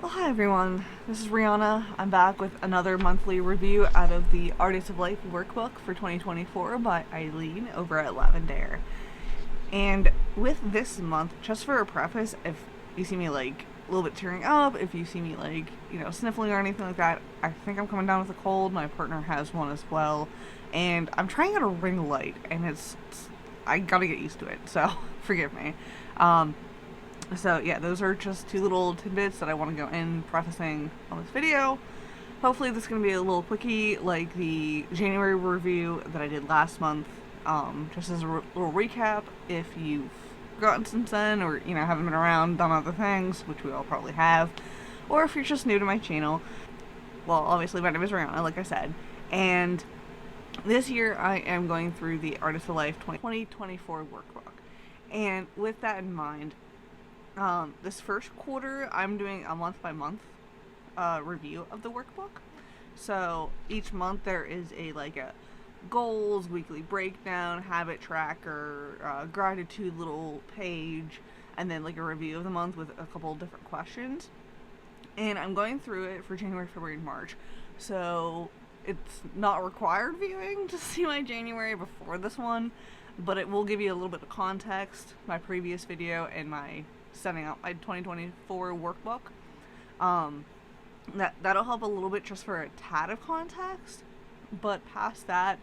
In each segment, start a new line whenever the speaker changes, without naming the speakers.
Well, hi everyone. This is Rihanna. I'm back with another monthly review out of the Artists of Life workbook for 2024 by Eileen over at Lavender. And with this month, just for a preface, if you see me like a little bit tearing up, if you see me like, sniffling or anything like that, I think I'm coming down with a cold. My partner has one as well. And I'm trying out a ring light, and I gotta get used to it, so forgive me. Um, so yeah, those are just two little tidbits that I want to go in prefacing on this video. Hopefully this is going to be a little quickie like the January review that I did last month. Just as a little recap, if you've forgotten since then or, haven't been around, done other things, which we all probably have, or if you're just new to my channel, well, obviously my name is Rihanna, like I said, and this year I am going through the Artist of Life 2024 workbook. And with that in mind, this first quarter, I'm doing a month by month review of the workbook. So each month there is a goals, weekly breakdown, habit tracker, gratitude little page, and then like a review of the month with a couple different questions. And I'm going through it for January, February, and March. So it's not required viewing to see my January before this one, but it will give you a little bit of context. My previous video and my setting out my 2024 workbook. That'll help a little bit just for a tad of context, but past that,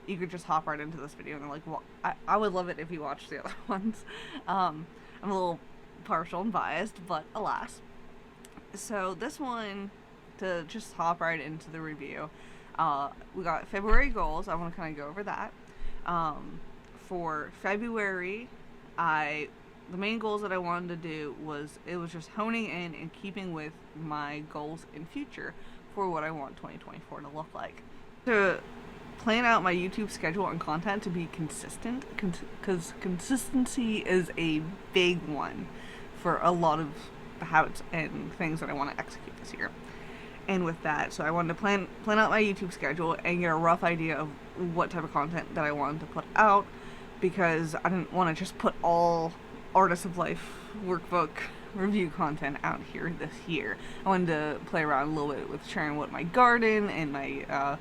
you could just hop right into this video and well, I would love it if you watched the other ones. I'm a little partial and biased, but alas. So this one, to just hop right into the review, we got February goals. I want to kind of go over that. For February, the main goals that I wanted to do was just honing in and keeping with my goals in future for what I want 2024 to look like. To plan out my YouTube schedule and content to be consistent, because consistency is a big one for a lot of the habits and things that I want to execute this year. And with that, so I wanted to plan out my YouTube schedule and get a rough idea of what type of content that I wanted to put out, because I didn't want to just put all Artists of Life workbook review content out here this year. I wanted to play around a little bit with sharing what my garden and my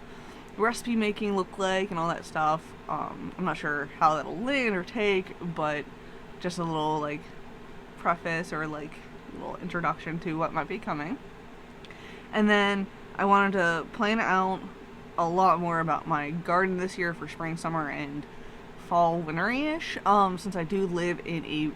recipe making look like and all that stuff. I'm not sure how that'll land or take, but just a little preface or little introduction to what might be coming. And then I wanted to plan out a lot more about my garden this year for spring, summer, and fall, winter-ish, since I do live in a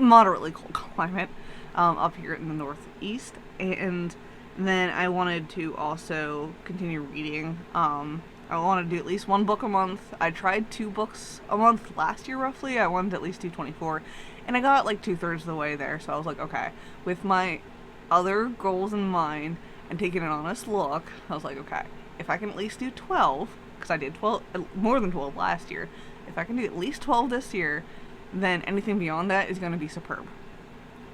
moderately cold climate up here in the northeast. And then I wanted to also continue reading. I wanted to do at least one book a month. I tried 2 books a month last year roughly. I wanted to at least do 24, and I got 2/3 of the way there, so I was like, okay, with my other goals in mind and taking an honest look, I was like, okay, if I can at least do 12, because I did 12, more than 12 last year, if I can do at least 12 this year, then anything beyond that is going to be superb.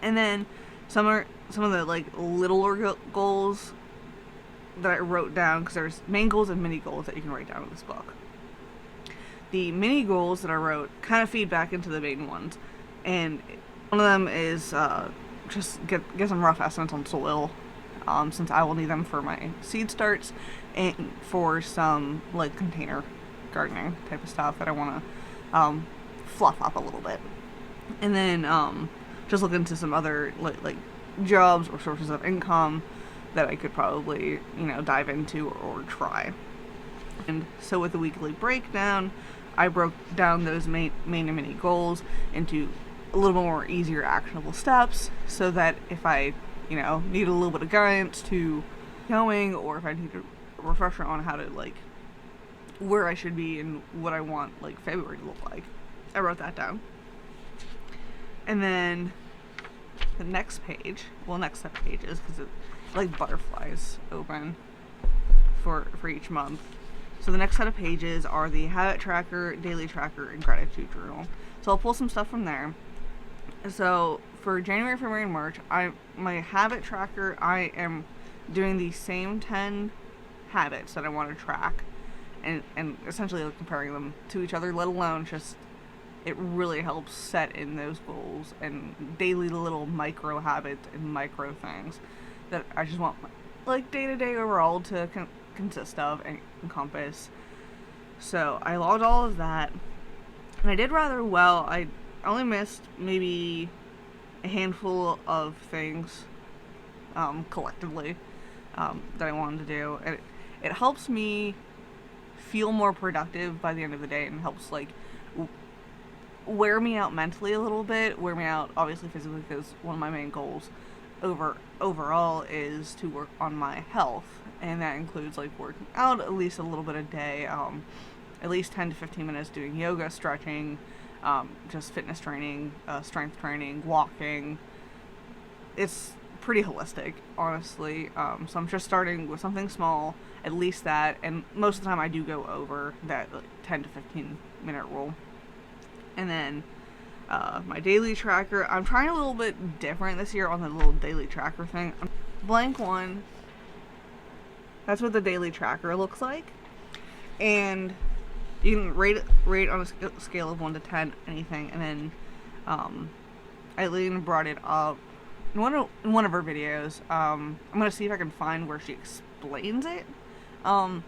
And then some of the littler goals that I wrote down, because there's main goals and mini goals that you can write down in this book. The mini goals that I wrote kind of feed back into the main ones, and one of them is just get some rough estimates on soil, since I will need them for my seed starts and for some container gardening type of stuff that I want to fluff up a little bit. And then just look into some other jobs or sources of income that I could probably dive into or try. And so with the weekly breakdown, I broke down those main and mini goals into a little more easier actionable steps, so that if I need a little bit of guidance to going, or if I need a refresher on how to where I should be and what I want February to look like, I wrote that down. And then the next page, next set of pages, because it's butterflies open for each month. So the next set of pages are the habit tracker, daily tracker, and gratitude journal. So I'll pull some stuff from there. So for January, February, and March, my habit tracker, I am doing the same 10 habits that I want to track, and essentially comparing them to each other, let alone just it really helps set in those goals and daily little micro habits and micro things. that I just want my, like, day-to-day overall to consist of and encompass. So I logged all of that, and I did rather well. I only missed maybe a handful of things collectively that I wanted to do, and it helps me feel more productive by the end of the day, and helps like wear me out mentally a little bit, wear me out obviously physically, because one of my main goals overall is to work on my health, and that includes like working out at least a little bit a day, at least 10 to 15 minutes doing yoga, stretching, just fitness training, strength training, walking. It's pretty holistic, honestly. So I'm just starting with something small, at least that, and most of the time I do go over that like, 10 to 15 minute rule. And then my daily tracker, I'm trying a little bit different this year on the little daily tracker thing. Blank one, that's what the daily tracker looks like. And you can rate on a scale of 1 to 10, anything. And then Eileen brought it up in one of her videos. I'm going to see if I can find where she explains it. Might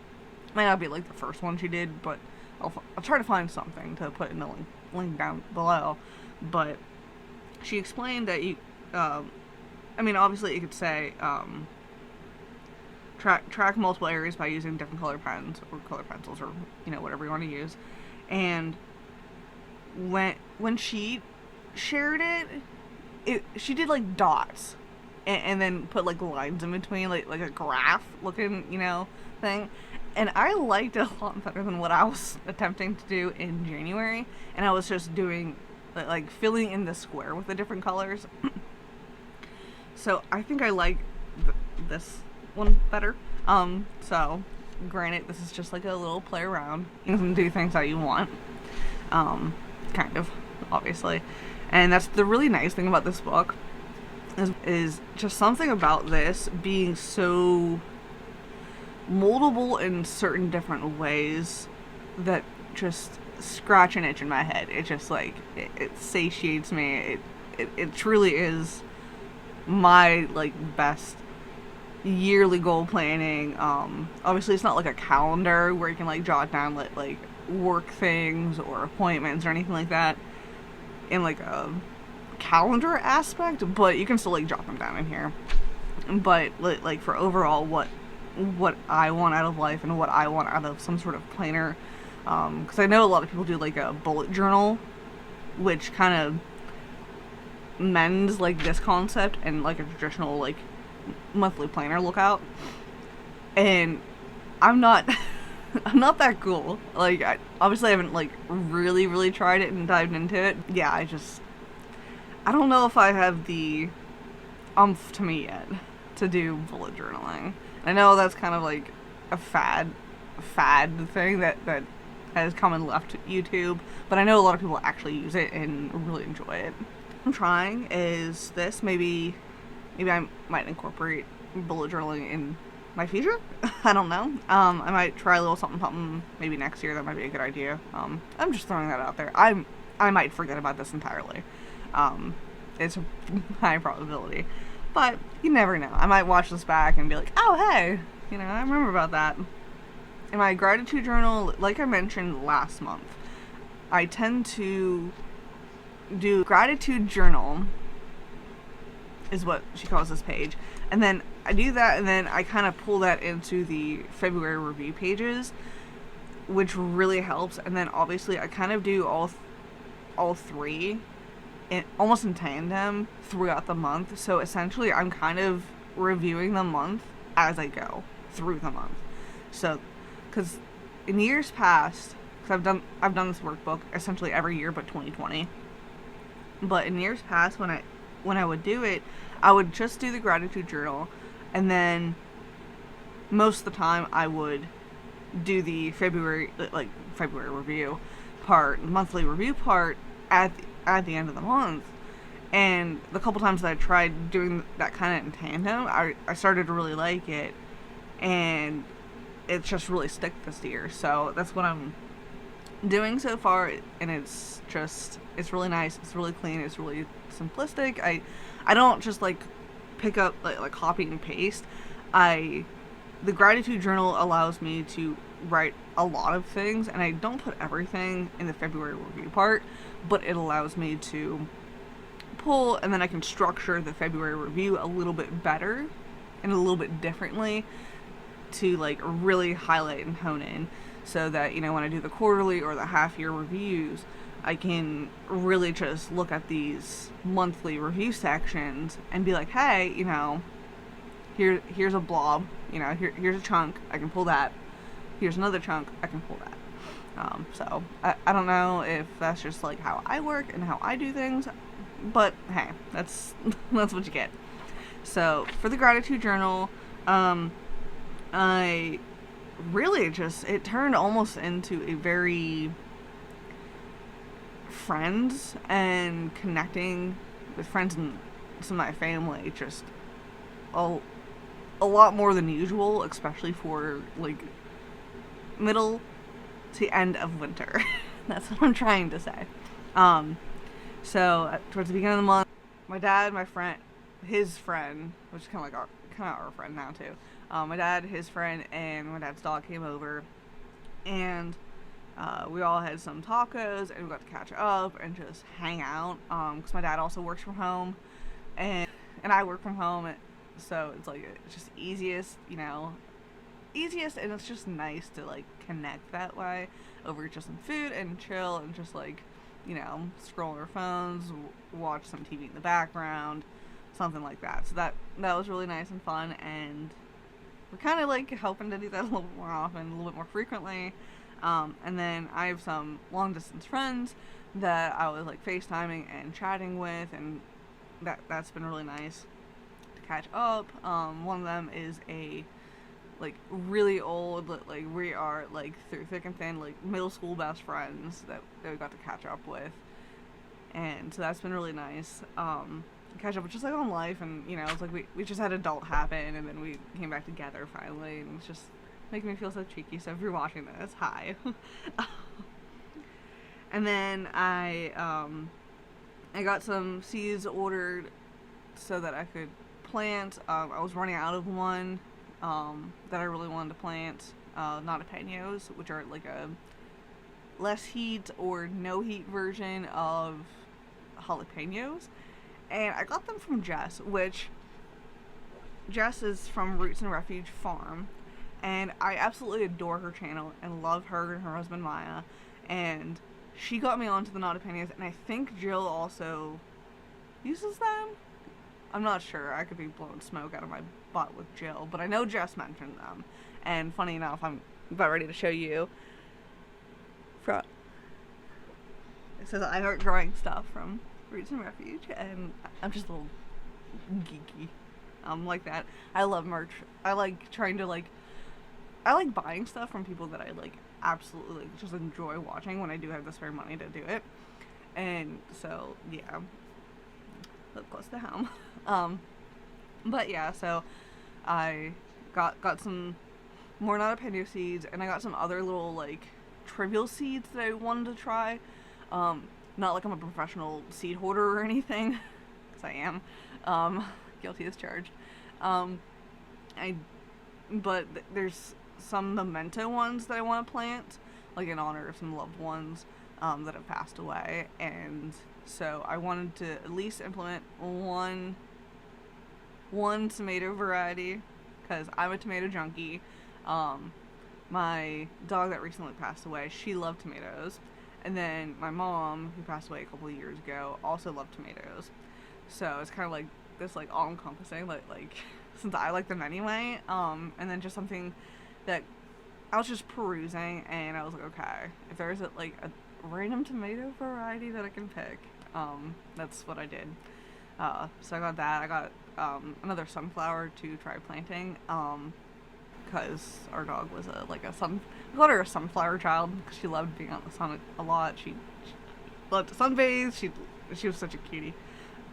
not be like the first one she did, but I'll try to find something to put in the link down below. But she explained that you, I mean, obviously you could say, track multiple areas by using different color pens or color pencils, or whatever you want to use. And when she shared it, she did like dots and then put like lines in between, like a graph looking thing. And I liked it a lot better than what I was attempting to do in January. And I was just doing like filling in the square with the different colors. So I think I like this one better. So granted, this is just like a little play around. You can do things that you want. Kind of, obviously. And that's the really nice thing about this book, is just something about this being so moldable in certain different ways that just scratch an itch in my head. It just like it satiates me. It truly is my like best yearly goal planning. Obviously it's not like a calendar where you can like jot down like work things or appointments or anything like that in like a calendar aspect, but you can still like jot them down in here. But like for overall what I want out of life and what I want out of some sort of planner, because I know a lot of people do like a bullet journal, which kind of mends like this concept and like a traditional like monthly planner lookout. And I'm not I'm not that cool. Like obviously I haven't like really tried it and dived into it. Yeah, I don't know if I have the umph to me yet to do bullet journaling. I know that's kind of like a fad thing that has come and left YouTube, but I know a lot of people actually use it and really enjoy it. What I'm trying is this. Maybe I might incorporate bullet journaling in my future. I don't know. I might try a little something maybe next year. That might be a good idea. I'm just throwing that out there. I might forget about this entirely. It's a high probability. But you never know. I might watch this back and be like, oh, hey, I remember about that. In my gratitude journal, like I mentioned last month, I tend to do gratitude journal, is what she calls this page. And then I do that, and then I kind of pull that into the February review pages, which really helps. And then obviously I kind of do all three almost in tandem throughout the month. So essentially I'm kind of reviewing the month as I go through the month. So because in years past, because I've done this workbook essentially every year but 2020, but in years past when I would do it, I would just do the gratitude journal, and then most of the time I would do the February review part, monthly review part at the end of the month. And the couple times that I tried doing that kind of in tandem, I started to really like it, and it's just really stick this year. So that's what I'm doing so far, and it's really nice, it's really clean, it's really simplistic. I don't just like pick up, like copy and paste. The gratitude journal allows me to write a lot of things, and I don't put everything in the February review part, but it allows me to pull, and then I can structure the February review a little bit better and a little bit differently to like really highlight and hone in, so that, you know, when I do the quarterly or the half year reviews, I can really just look at these monthly review sections and be like, hey, you know, here's a blob, you know, here's a chunk, I can pull that. Here's another chunk, I can pull that. So I don't know if that's just like how I work and how I do things, but hey, that's that's what you get. So for the gratitude journal, I really just, it turned almost into a very friends and connecting with friends and some of my family, just a lot more than usual, especially for like middle to end of winter. That's what I'm trying to say. So towards the beginning of the month, my dad, my friend, his friend, which is kind of our friend now too. My dad, his friend, and my dad's dog came over, and we all had some tacos, and we got to catch up and just hang out. Because my dad also works from home, and I work from home, so it's like it's just easiest, and it's just nice to like connect that way over just some food and chill and just like, scroll our phones, watch some TV in the background, something like that. So that was really nice and fun, and we're kind of like hoping to do that a little bit more often, a little bit more frequently. And then I have some long distance friends that I was like FaceTiming and chatting with, and that's been really nice to catch up. One of them is a like really old, like we are like through thick and thin, like middle school best friends that we got to catch up with, and so that's been really nice. Catch up just like on life, and it's like we just had adult happen, and then we came back together finally, and it's just making me feel so cheeky. So if you're watching this, hi. And then I got some seeds ordered so that I could plant. I was running out of one that I really wanted to plant, Nadapenos, which are like a less heat or no heat version of jalapenos. And I got them from Jess, which Jess is from Roots and Refuge Farm, and I absolutely adore her channel and love her and her husband Maya, and she got me onto the Nadapenos, and I think Jill also uses them. I'm not sure, I could be blowing smoke out of my butt with Jill, but I know Jess mentioned them, and funny enough, I'm about ready to show you. It says I heart growing stuff from Roots and Refuge, and I'm just a little geeky. Like that. I love merch. I like trying to I like buying stuff from people that I like absolutely just enjoy watching when I do have the spare money to do it. And so yeah, look close to home. But yeah, so I got some more Nadapeno seeds, and I got some other little like trivial seeds that I wanted to try. Not like I'm a professional seed hoarder or anything, because I am. Guilty as charged. But there's some memento ones that I want to plant, like in honor of some loved ones that have passed away, and so I wanted to at least implement one tomato variety, because I'm a tomato junkie. My dog that recently passed away, she loved tomatoes. And then my mom, who passed away a couple of years ago, also loved tomatoes. So it's kind of like this like all-encompassing, like since I like them anyway. And then just something that I was just perusing, and I was like, okay, if there's a random tomato variety that I can pick, that's what I did. So I got that. I got another sunflower to try planting. Because our dog was we called her a sunflower child, because she loved being out in the sun a lot. She loved to sunbathe. She was such a cutie.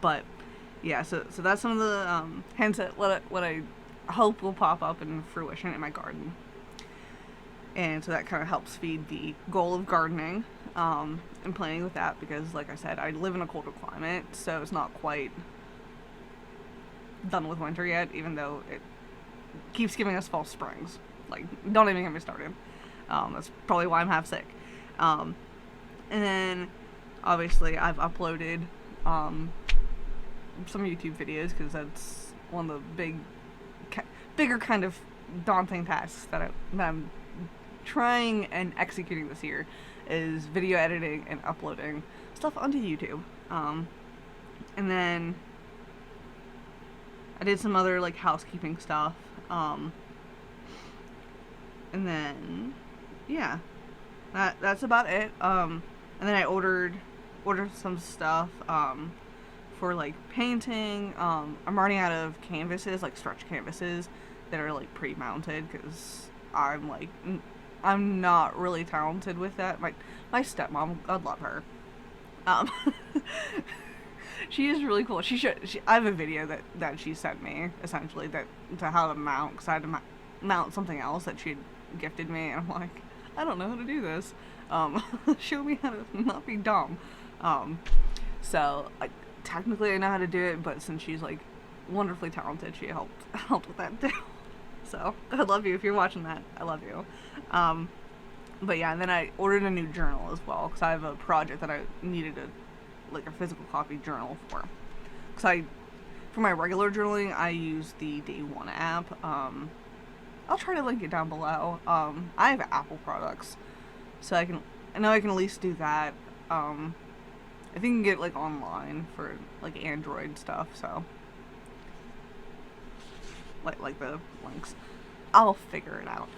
But yeah, so that's some of the hints at what I hope will pop up in fruition in my garden. And so that kind of helps feed the goal of gardening and playing with that, because like I said, I live in a colder climate, so it's not quite done with winter yet, even though it keeps giving us false springs. Like, don't even get me started. That's probably why I'm half sick. And then, obviously, I've uploaded some YouTube videos, because that's one of the bigger kind of daunting tasks that I'm trying and executing this year, is video editing and uploading stuff onto YouTube. And then I did some other like housekeeping stuff. And then yeah, that's about it. And then I ordered some stuff for like painting. I'm running out of canvases, like stretch canvases that are like pre-mounted, because I'm not really talented with that. My stepmom, God love her. She is really cool. I have a video that she sent me, essentially, to how to mount, because I had to mount something else that she had gifted me, and I'm like, I don't know how to do this. Show me how to not be dumb. So technically I know how to do it, but since she's like wonderfully talented, she helped with that too. So I love you if you're watching that. I love you. But yeah, and then I ordered a new journal as well, because I have a project that I needed a physical copy journal for. Because for my regular journaling, I use the Day One app. I'll try to link it down below. I have Apple products, so I know I can at least do that. I think you can get like online for like Android stuff, so like the links. I'll figure it out.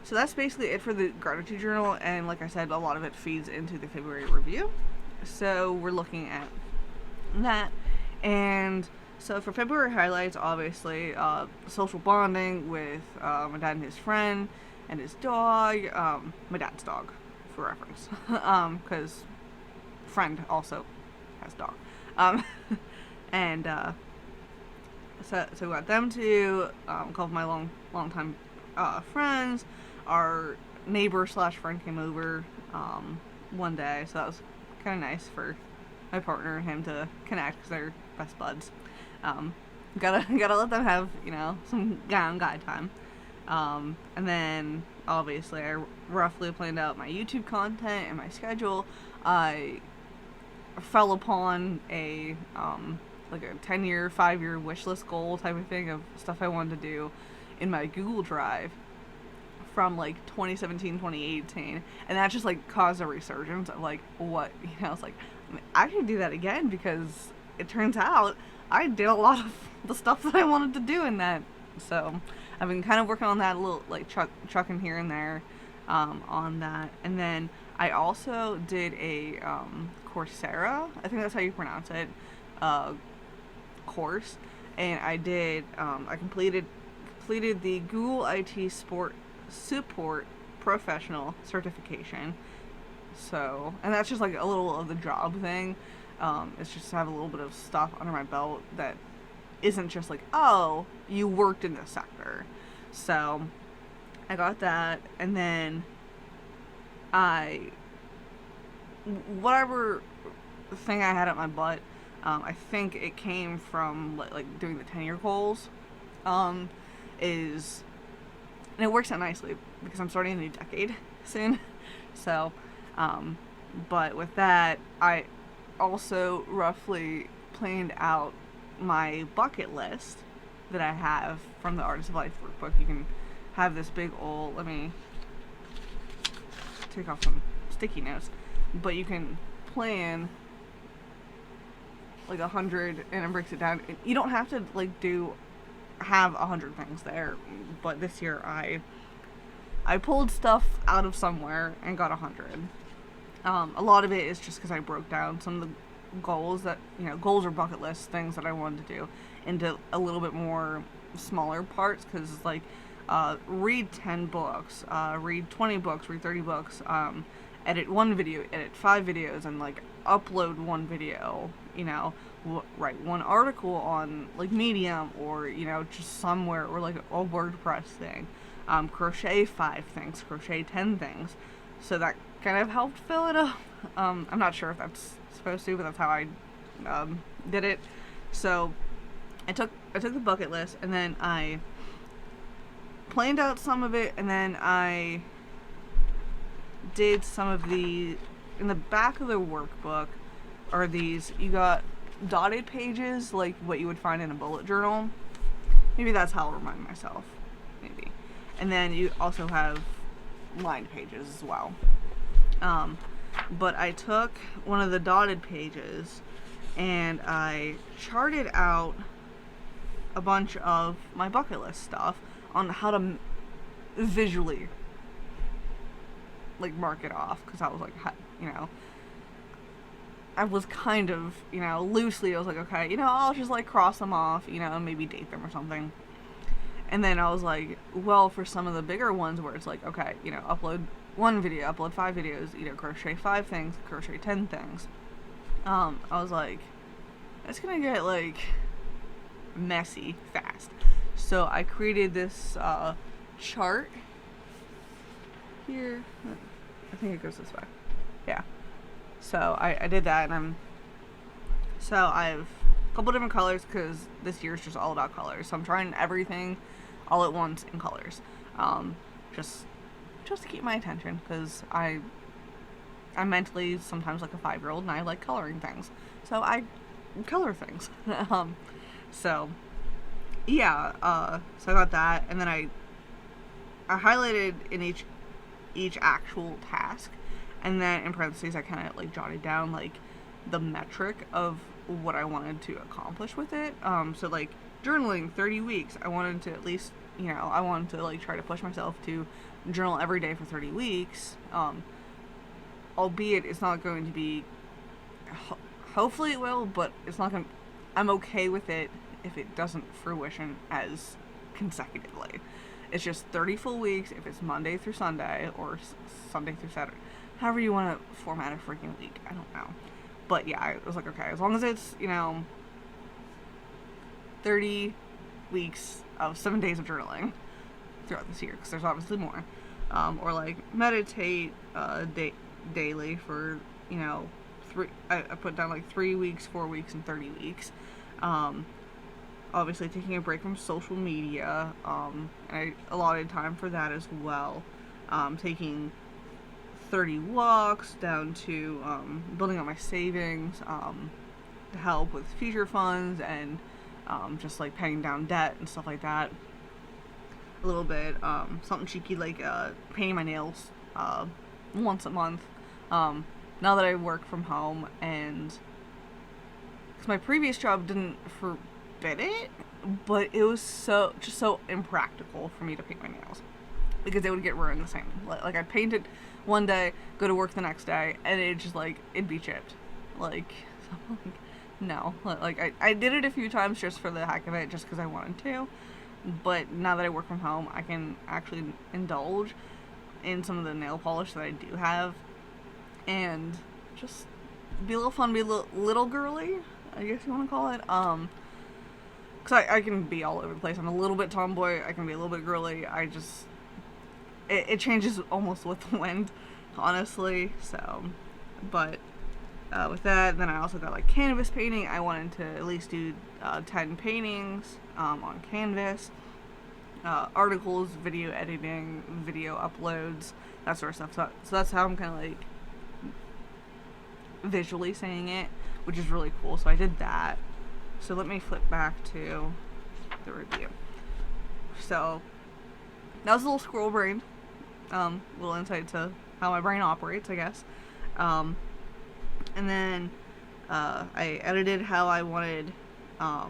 So that's basically it for the gratitude journal, and like I said, a lot of it feeds into the February review. So we're looking at that. And so for February highlights, obviously, social bonding with my dad and his friend and his dog, my dad's dog, for reference, because friend also has dog. And so we got them two, a couple of my long time friends. Our neighbor / friend came over one day, so that was kind of nice for my partner and him to connect, because they're best buds. Gotta let them have, some guy on guy time. And then obviously I roughly planned out my YouTube content and my schedule. I fell upon a 10-year, 5-year wish list goal type of thing of stuff I wanted to do in my Google Drive from 2017, 2018, and that just caused a resurgence of what, it's I should do that again, because it turns out I did a lot of the stuff that I wanted to do in that. So I've been kind of working on that a little, chucking here and there on that. And then I also did a Coursera, I think that's how you pronounce it, course, and I did I completed the Google IT Support Professional certification. So, and that's just a little of the job thing. It's just to have a little bit of stuff under my belt that isn't just oh, you worked in this sector. So I got that, and then whatever thing I had at my butt, I think it came from doing the 10-year goals, and it works out nicely because I'm starting a new decade soon. So, but with that, I also roughly planned out my bucket list that I have from the Artist of Life workbook. You can have this big old, let me take off some sticky notes, but you can plan 100, and it breaks it down. You don't have to have 100 things there, but this year I pulled stuff out of somewhere and got 100. A lot of it is just because I broke down some of the goals that, goals or bucket list things that I wanted to do into a little bit more smaller parts, because read 10 books, read 20 books, read 30 books, edit one video, edit 5 videos, and upload one video, write one article on Medium, or just somewhere, or a WordPress thing, crochet 5 things, crochet 10 things. So that kind of helped fill it up. I'm not sure if that's supposed to, but that's how I did it. So I took the bucket list, and then I planned out some of it, and then I did some of the, in the back of the workbook are these, you got dotted pages like what you would find in a bullet journal. Maybe that's how I'll remind myself, maybe. And then you also have lined pages as well. But I took one of the dotted pages and I charted out a bunch of my bucket list stuff on how to visually like mark it off, because I was like, you know, I was kind of, you know, loosely, I was like, okay, you know, I'll just like cross them off, you know, and maybe date them or something. And then I was like, well, for some of the bigger ones where it's like, okay, you know, upload 1 video, upload 5 videos, you know, crochet 5 things, crochet 10 things. I was like, it's gonna get like messy fast. So I created this chart here. I think it goes this way. Yeah. So I did that, and I have a couple different colors because this year's just all about colors. So I'm trying everything all at once in colors, just to keep my attention, because I'm mentally sometimes like a 5-year-old, and I like coloring things. So I color things. So yeah, so I got that, and then I highlighted in each actual task, and then in parentheses I kind of like jotted down like the metric of what I wanted to accomplish with it. So like journaling 30 weeks, I wanted to at least, you know, I wanted to like try to push myself to journal every day for 30 weeks. Albeit it's not going to be, hopefully it will, but it's not going to, I'm okay with it if it doesn't fruition as consecutively. It's just 30 full weeks if it's Monday through Sunday or Sunday through Saturday. However you want to format a freaking week. I don't know. But yeah, I was like, okay, as long as it's, you know, 30 weeks of 7 days of journaling throughout this year, because there's obviously more. Or like meditate daily for, you know, I put down like 3 weeks, 4 weeks, and 30 weeks. Obviously taking a break from social media, and I allotted time for that as well. Taking 30 walks down to building up my savings to help with future funds, and just like paying down debt and stuff like that. A little bit, something cheeky like painting my nails once a month. Now that I work from home, and because my previous job didn't forbid it, but it was so impractical for me to paint my nails because they would get ruined the same. Like I'd paint it one day, go to work the next day, and it'd be chipped. Like, no. Like I did it a few times just for the heck of it, just because I wanted to. But now that I work from home, I can actually indulge in some of the nail polish that I do have, and just be a little fun, be a little girly, I guess you want to call it. Because I can be all over the place. I'm a little bit tomboy, I can be a little bit girly. It changes almost with the wind, honestly. So, but with that, then I also got like canvas painting. I wanted to at least do 10 paintings on canvas. Articles, video editing, video uploads, that sort of stuff. So that's how I'm kind of like visually saying it, which is really cool. So I did that. So let me flip back to the review. So that was a little squirrel brain, little insight to how my brain operates, I guess. And then I edited how I wanted. I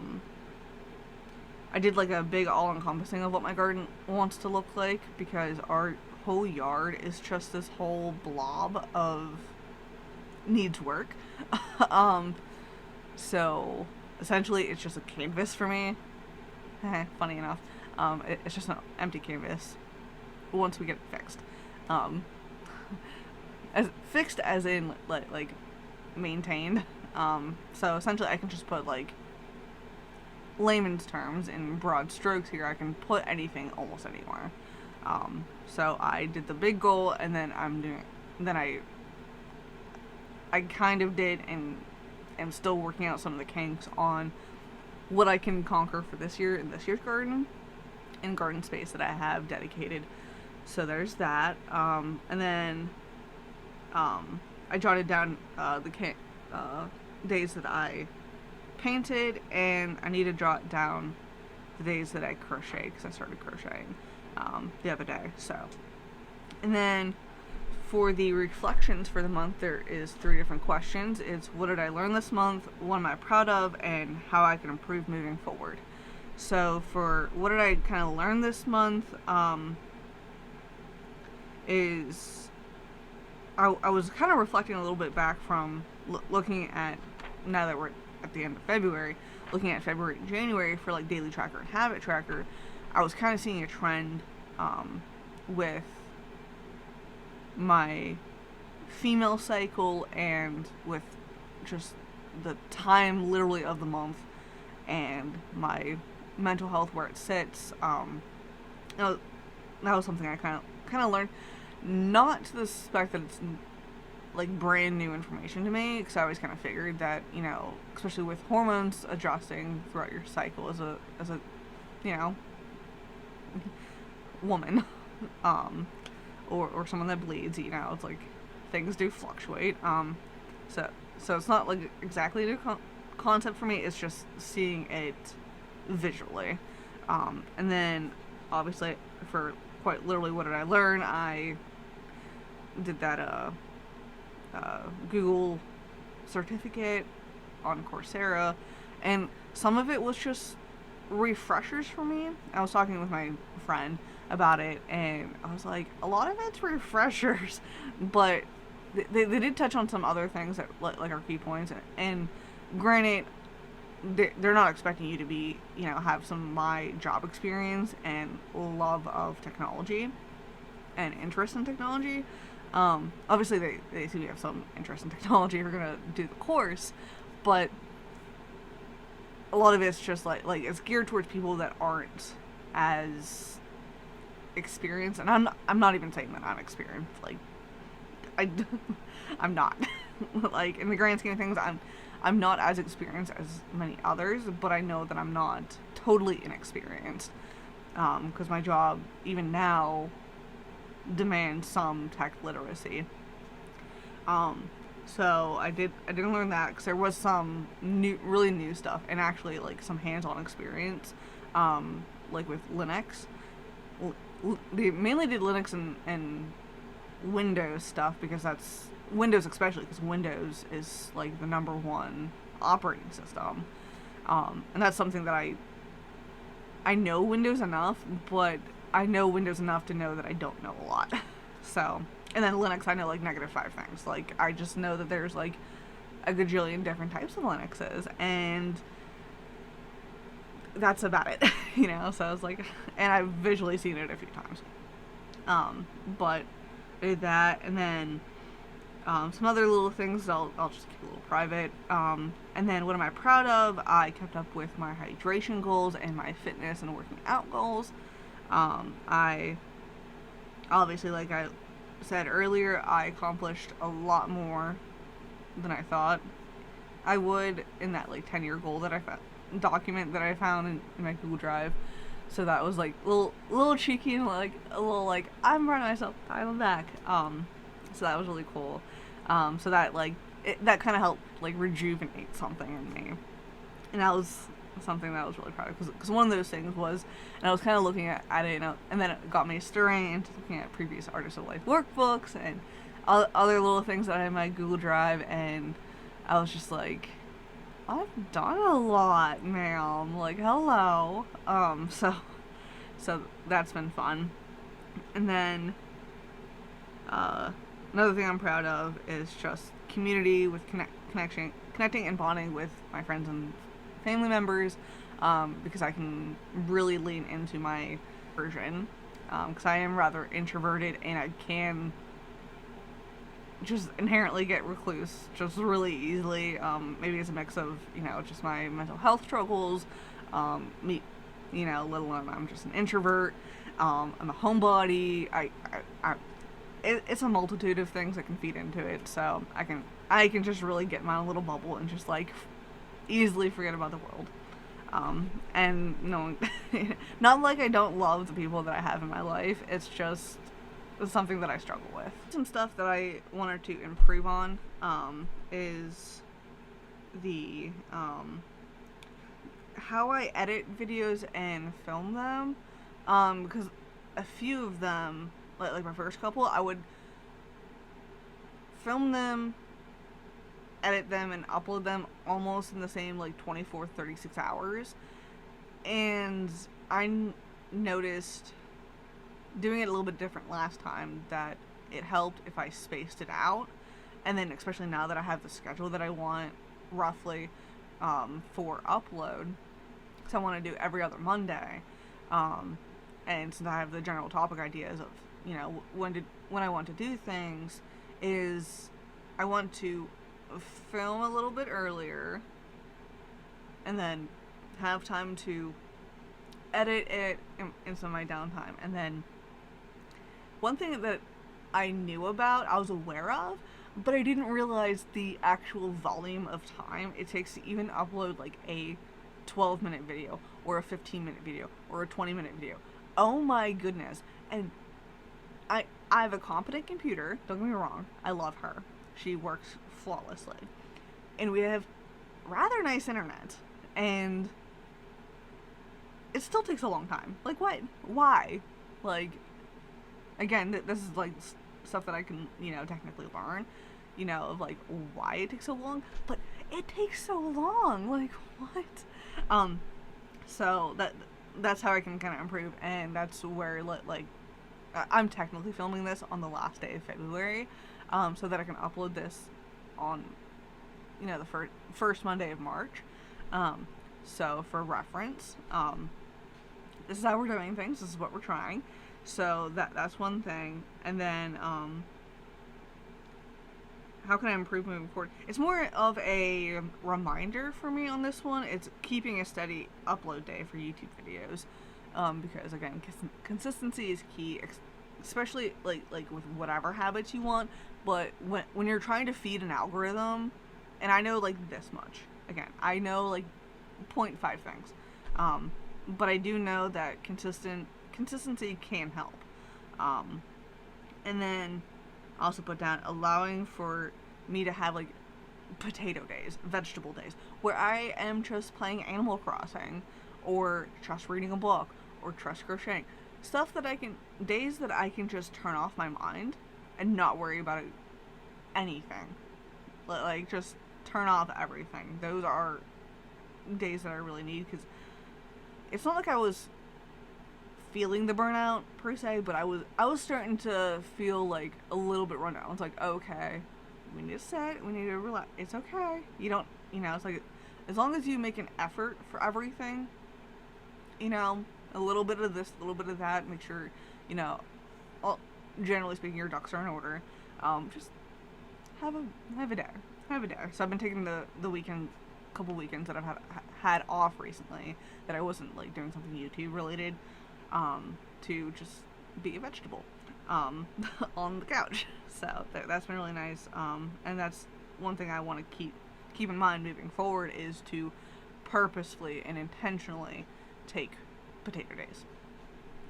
did like a big all-encompassing of what my garden wants to look like, because our whole yard is just this whole blob of needs work. So essentially it's just a canvas for me. Funny enough. It's just an empty canvas once we get it fixed. As fixed as in like maintained. So essentially I can just put like layman's terms in broad strokes here. I can put anything almost anywhere. So I did the big goal, and then I kind of did and am still working out some of the kinks on what I can conquer for this year in this year's garden and garden space that I have dedicated. So there's that. And then I jotted down days that I painted, and I need to jot down the days that I crochet, because I started crocheting the other day. So, and then for the reflections for the month, there is 3 different questions. It's what did I learn this month, what am I proud of, and how I can improve moving forward. So for what did I kind of learn this month, is I was kind of reflecting a little bit back from looking at, now that we're at the end of February, looking at February and January for like daily tracker and habit tracker. I was kind of seeing a trend with my female cycle and with just the time literally of the month and my mental health, where it sits. That was something I kind of learned, not to the fact that it's like brand new information to me, because I always kind of figured that, you know, especially with hormones adjusting throughout your cycle as a you know, woman, or someone that bleeds, you know, it's like things do fluctuate. So it's not like exactly a new concept for me. It's just seeing it visually. And then obviously for quite literally what did I learn, I did that Google certificate on Coursera, and some of it was just refreshers for me. I was talking with my friend about it, and I was like, a lot of it's refreshers, but they did touch on some other things that like are key points, and granted, they're not expecting you to be, you know, have some of my job experience and love of technology and interest in technology. Obviously they see we have some interest in technology if we're gonna do the course, but a lot of it's just like it's geared towards people that aren't as experienced, and I'm not even saying that I'm experienced. Like I'm not. Like, in the grand scheme of things, I'm not as experienced as many others, but I know that I'm not totally inexperienced, because my job even now demands some tech literacy. So I didn't learn that, because there was some really new stuff, and actually like some hands-on experience, like with Linux. They mainly did Linux and Windows stuff, because that's Windows, especially because Windows is like the #1 operating system, and that's something that I know Windows enough, but I know Windows enough to know that I don't know a lot. So, and then Linux, I know like -5 things. Like, I just know that there's like a gajillion different types of Linuxes, and that's about it. You know, so I was like, and I've visually seen it a few times. But I did that, and then some other little things I'll just keep a little private. And then what am I proud of? I kept up with my hydration goals and my fitness and working out goals. I obviously, like I said earlier, I accomplished a lot more than I thought I would in that like 10-year goal that I document that I found in my Google Drive. So that was like a little cheeky and like a little like I'm running myself pat on the back. So that was really cool. So that like that kind of helped like rejuvenate something in me, and that was something that I was really proud of, because one of those things was, and I was kind of looking at it, and then it got me stirring into looking at previous Artists of Life workbooks and other little things that I had in my Google Drive, and I was just like, I've done a lot, ma'am. Like, hello. So that's been fun. And then another thing I'm proud of is just community with connecting and bonding with my friends and family members, because I can really lean into my version, because I am rather introverted, and I can just inherently get recluse just really easily. Maybe it's a mix of, you know, just my mental health struggles, let alone I'm just an introvert. I'm a homebody. It's a multitude of things that can feed into it. So I can just really get my own little bubble and just like easily forget about the world. And no, not like I don't love the people that I have in my life. It's just something that I struggle with. Some stuff that I wanted to improve on is the how I edit videos and film them. Because a few of them, like my first couple, I would film them, edit them, and upload them almost in the same 24, 36 hours. And I noticed doing it a little bit different last time that it helped if I spaced it out. And then especially now that I have the schedule that I want roughly for upload, so I want to do every other Monday. And since I have the general topic ideas of when I want to do things, is I want to film a little bit earlier and then have time to edit it in some of my downtime. And then one thing that I knew about, I was aware of, but I didn't realize the actual volume of time it takes to even upload a 12-minute video or a 15-minute video or a 20-minute video. Oh my goodness. And I have a competent computer, don't get me wrong, I love her. She works flawlessly. And we have rather nice internet. And it still takes a long time. What? Why? Again, this is stuff that I can, technically learn, of why it takes so long. But it takes so long. What? So that's how I can kind of improve. And that's where, I'm technically filming this on the last day of February, so that I can upload this on, the first Monday of March. So for reference, this is how we're doing things. This is what we're trying. So that's one thing. And then, how can I improve moving forward? It's more of a reminder for me on this one. It's keeping a steady upload day for YouTube videos. Because again, consistency is key, especially with whatever habits you want. But when you're trying to feed an algorithm, and I know this much. Again, I know 0.5 things. But I do know that consistency can help. And then I also put down allowing for me to have potato days, vegetable days, where I am just playing Animal Crossing, or just reading a book, or just crocheting. Days that I can just turn off my mind and not worry about anything. Just turn off everything. Those are days that I really need, because it's not like I was feeling the burnout per se, but I was starting to feel a little bit run down. It's okay, we need to sit, we need to relax. It's okay. You don't, it's as long as you make an effort for everything, a little bit of this, a little bit of that, make sure, generally speaking, your ducks are in order. Just have a day. So I've been taking the weekend, couple weekends that I've had off recently, that I wasn't doing something YouTube related, to just be a vegetable on the couch. So that's been really nice. And that's one thing I want to keep in mind moving forward, is to purposefully and intentionally take potato days.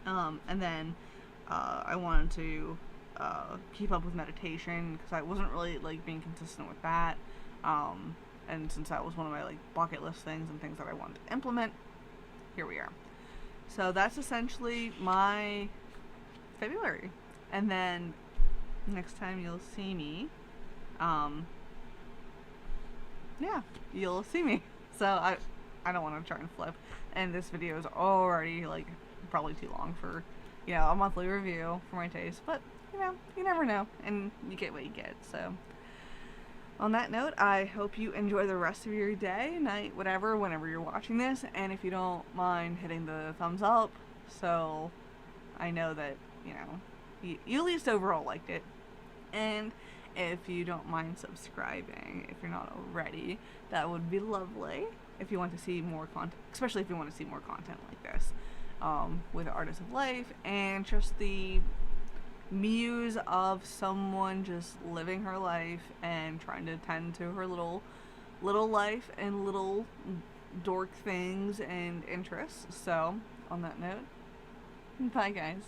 And then I wanted to keep up with meditation, because I wasn't really being consistent with that. And since that was one of my bucket list things and things that I wanted to implement, here we are. So that's essentially my February. And then next time you'll see me, you'll see me. So I don't want to try and flip. And this video is already probably too long for a monthly review for my taste. But you never know, and you get what you get. So on that note, I hope you enjoy the rest of your day, night, whatever, whenever you're watching this. And if you don't mind hitting the thumbs up, so I know that, you at least overall liked it. And if you don't mind subscribing, if you're not already, that would be lovely. If you want to see more content, especially if you want to see more content like this, with Artists of Life, and just the muse of someone just living her life and trying to tend to her little life and little dork things and interests. So, on that note, bye guys.